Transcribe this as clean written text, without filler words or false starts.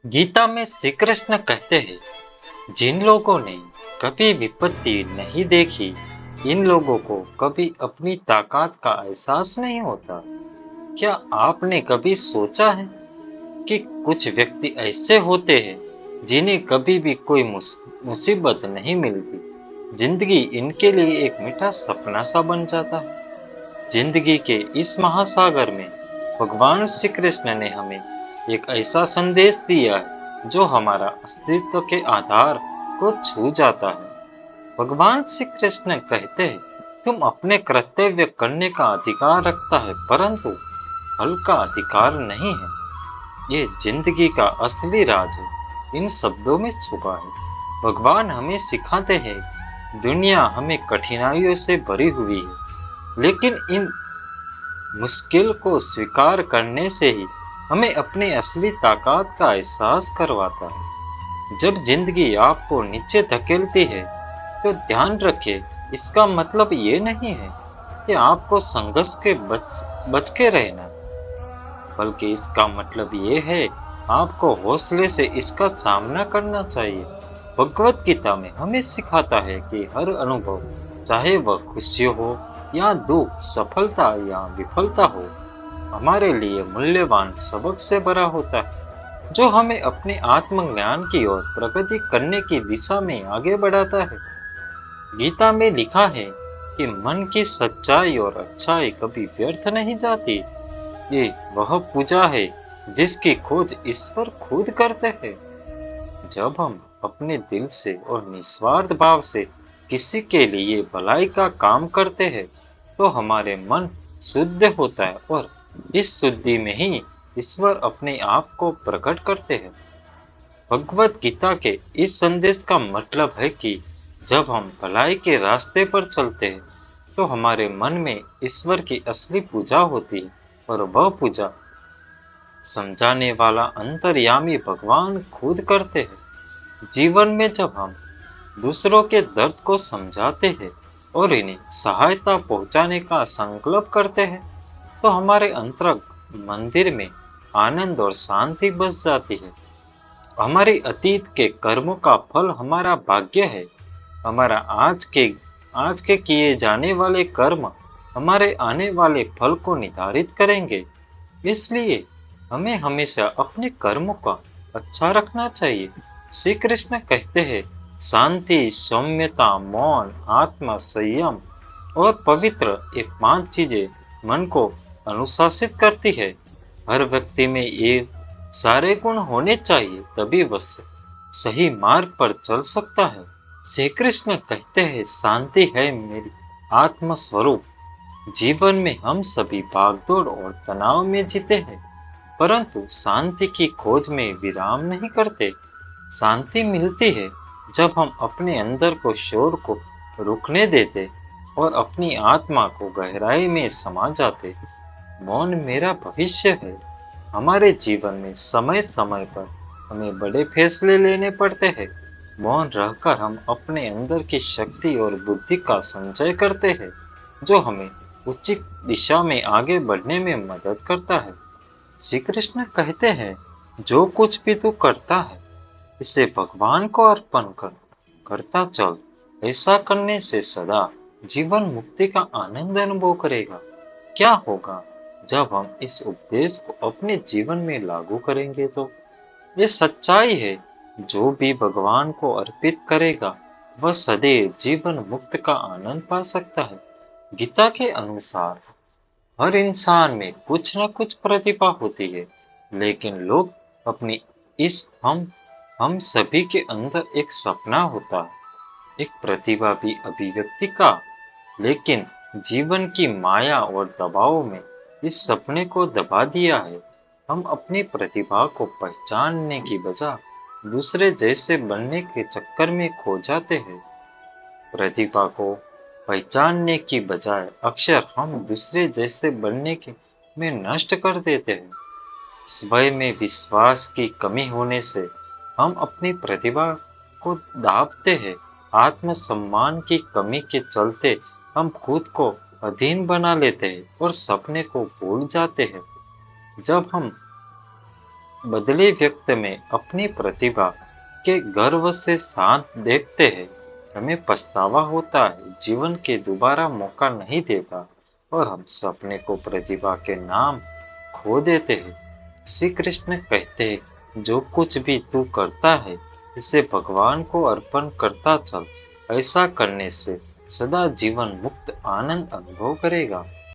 गीता में श्री कृष्ण कहते हैं, जिन लोगों ने कभी विपत्ति नहीं देखी, इन लोगों को कभी अपनी ताकत का एहसास नहीं होता। क्या आपने कभी सोचा है कि कुछ व्यक्ति ऐसे होते हैं जिन्हें कभी भी कोई मुसीबत नहीं मिलती। जिंदगी इनके लिए एक मीठा सपना सा बन जाता है। जिंदगी के इस महासागर में भगवान श्री कृष्ण ने हमें एक ऐसा संदेश दिया है जो हमारा अस्तित्व के आधार को छू जाता है। भगवान श्री कृष्ण कहते हैं, तुम अपने कर्तव्य करने का अधिकार रखता है, परंतु फल का अधिकार नहीं है। ये जिंदगी का असली राज है, इन शब्दों में छुपा है। भगवान हमें सिखाते हैं, दुनिया हमें कठिनाइयों से भरी हुई है, लेकिन इन मुश्किल को स्वीकार करने से ही हमें अपनी असली ताकत का एहसास करवाता है। जब जिंदगी आपको नीचे धकेलती है, तो ध्यान रखिए, इसका मतलब ये नहीं है कि आपको संघर्ष के बच के रहना, बल्कि इसका मतलब ये है आपको हौसले से इसका सामना करना चाहिए। भगवत गीता में हमें सिखाता है कि हर अनुभव, चाहे वह खुशी हो या दुख, सफलता या विफलता हो, हमारे लिए मूल्यवान सबक से भरा होता है, जो हमें अपने आत्मज्ञान की ओर प्रगति करने की दिशा में आगे बढ़ाता है। गीता में लिखा है कि मन की सच्चाई और अच्छाई कभी व्यर्थ नहीं जाती। ये वह पूजा है जिसकी खोज ईश्वर खुद करते हैं। जब हम अपने दिल से और निस्वार्थ भाव से किसी के लिए भलाई का काम करते हैं, तो हमारे मन शुद्ध होता है और इस शुद्धि में ही ईश्वर अपने आप को प्रकट करते हैं। भगवत गीता के इस संदेश का मतलब है कि जब हम भलाई के रास्ते पर चलते हैं, तो हमारे मन में ईश्वर की असली पूजा होती है, और वह पूजा समझाने वाला अंतर्यामी भगवान खुद करते हैं। जीवन में जब हम दूसरों के दर्द को समझाते हैं और इन्हें सहायता पहुंचाने का संकल्प करते हैं, तो हमारे अंतरंग मंदिर में आनंद और शांति बस जाती है। हमारे अतीत के कर्मों का फल हमारा भाग्य है। हमारा आज के किए जाने वाले कर्म हमारे आने वाले फल को निर्धारित करेंगे। इसलिए हमें हमेशा अपने कर्मों का अच्छा रखना चाहिए। श्री कृष्ण कहते हैं, शांति, सौम्यता, मौन, आत्मा संयम और पवित्र, ये 5 चीजें मन को अनुशासित करती है। हर व्यक्ति में ये सारे गुण होने चाहिए, तभी वह सही मार्ग पर चल सकता है। श्री कृष्ण कहते हैं, शांति है मेरी आत्म स्वरूप। जीवन में हम सभी भागदौड़ और तनाव में जीते हैं, परंतु शांति की खोज में विराम नहीं करते। शांति मिलती है जब हम अपने अंदर को शोर को रुकने देते और अपनी आत्मा को गहराई में समा जाते। मौन मेरा भविष्य है। हमारे जीवन में समय समय पर हमें बड़े फैसले लेने पड़ते हैं। मौन रहकर हम अपने अंदर की शक्ति और बुद्धि का संचय करते हैं, जो हमें उचित दिशा में आगे बढ़ने में मदद करता है। श्री कृष्ण कहते हैं, जो कुछ भी तू करता है, इसे भगवान को अर्पण करता चल। ऐसा करने से सदा जीवन मुक्ति का आनंद अनुभव करेगा। क्या होगा जब हम इस उपदेश को अपने जीवन में लागू करेंगे? तो ये सच्चाई है, जो भी भगवान को अर्पित करेगा, वह सदैव जीवन मुक्त का आनंद पा सकता है। गीता के अनुसार हर इंसान में कुछ न कुछ प्रतिभा होती है, लेकिन लोग अपनी इस हम सभी के अंदर एक सपना होता है, एक प्रतिभा भी अभिव्यक्ति का। लेकिन जीवन की माया और दबाव में इस सपने को दबा दिया है। हम अपनी प्रतिभा को पहचानने की बजाय दूसरे जैसे बनने के चक्कर में खो जाते हैं। प्रतिभा को पहचानने की बजाय अक्सर हम दूसरे जैसे बनने के में नष्ट कर देते हैं। स्वयं में विश्वास की कमी होने से हम अपनी प्रतिभा को दाबते हैं। आत्मसम्मान की कमी के चलते हम खुद को अधीन बना लेते हैं और सपने को भूल जाते हैं। जब हम बदले व्यक्त में अपनी प्रतिभा के गर्व से साथ देखते हैं, हमें पछतावा होता है, जीवन के दोबारा मौका नहीं देता और हम सपने को प्रतिभा के नाम खो देते हैं। श्री कृष्ण कहते हैं, जो कुछ भी तू करता है, इसे भगवान को अर्पण करता चल। ऐसा करने से सदा जीवन मुक्त आनंद अनुभव करेगा।